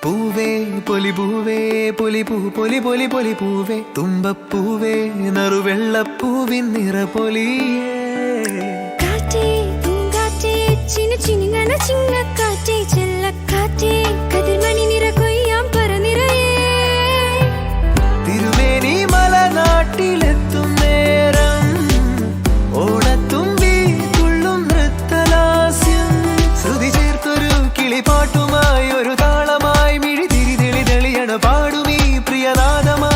പൂവേ പൊലിപൂവേ പൊലിപൂ പൊലി പൊലി പൊലിപൂവേ തുമ്പപ്പൂവേ നറുവെള്ളപ്പൂവിൻ നിറപൊലിയേ കാറ്റേ പൂങ്കാറ്റേ ചിന്നുചിന്നുങ്ങണ ചിങ്ങക്കാറ്റേ ചെല്ലക്കാറ്റേ കതിർമണി നിറ കൊയ്യാം പറനിറയേ തിരുമേനി മലനാട്ടിലെത്തും നേരം ഓണത്തുമ്പി തുള്ളും നൃത്തലാസ്യം ശ്രുതി ചേർത്തൊരു കിളിപ്പാട്ടുമായി ഒരു താളമായി മിഴി തിരിതെളി തെളിയണ പാടുമീ പ്രിയനാദമാ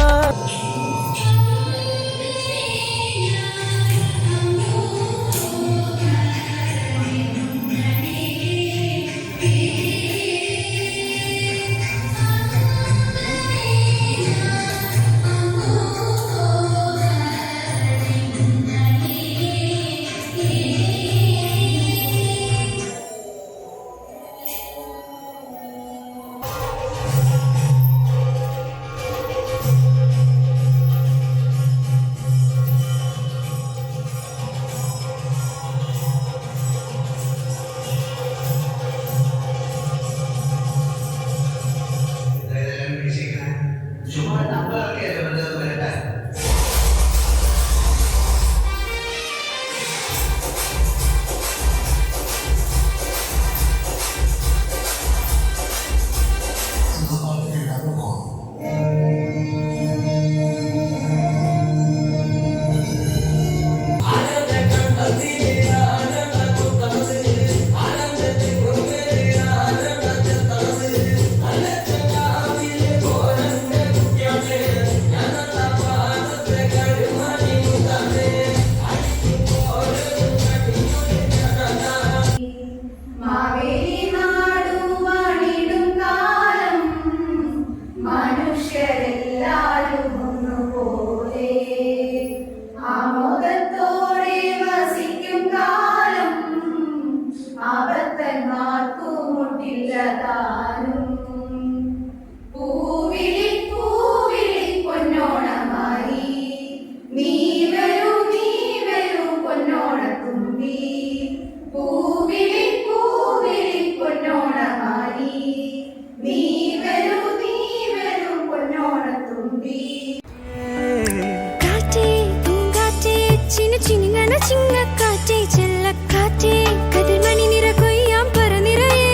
ചിന്നുചിന്നുങ്ങണ ചിങ്ങക്കാറ്റേ ചെല്ലക്കാറ്റേ കതിർമണി നിറ കൊയ്യാം പറനിറയേ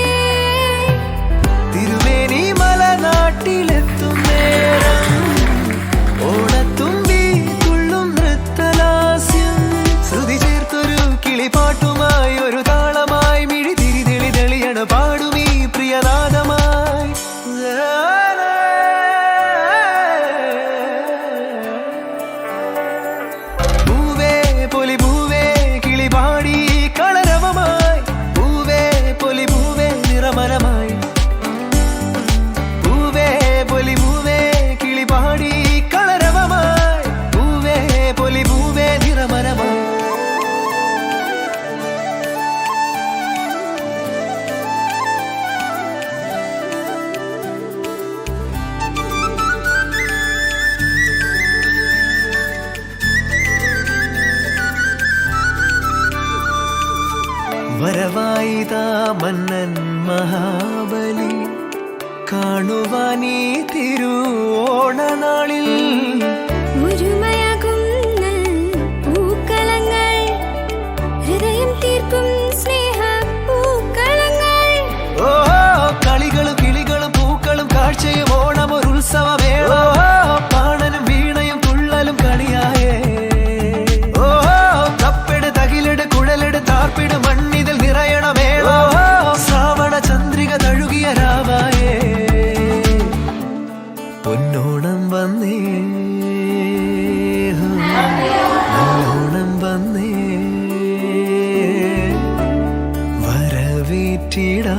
തിരുമേനി മലനാട്ടിലെത്തും നേരം ഓണത്തുമ്പി തുള്ളും നൃത്തലാസ്യം ശ്രുതി ചേർത്തൊരു കിളിപ്പാട്ടുമായി ഒരു താളമായി മിഴി തിരിതെളി തെളിയണ പാടുമീ പ്രിയനാദമായി പൊലിപൂവേ കിളിപാടി കളരവമായി പൂവേ പൊലിപൂവേ നിറമനമായി പൂവേ പൊലിപൂവേ കിളിപാടി കളരവമായി പൂവേ പൊലിപൂവേ നിറമനമായി വരവായിതാ മന്നൻ മഹാബലി കാണുവാനീ തിരുവോണനാളിൽ ഒരുമയാകും പൂക്കളങ്ങൾ ഹൃദയം തീർക്കും സ്നേഹ പൂക്കളങ്ങൾ ഓ കളികളും കിളികളും പൂക്കളും കാഴ്ചയും ഓണം ഒരു ഉത്സവമേളോ പാണനും വീണയും തുള്ളലും കണിയായേ ഓ കപ്പെട് തകിലെട് കുഴലെട് താർപ്പിട് മണ്ണിതിൽ നിറയണമേളോ ശ്രാവണ ചന്ദ്രിക തഴുകിയ രാവായേ പൊന്നോണം വന്നേ നല്ലോണം വന്നേ വരവേറ്റിടാ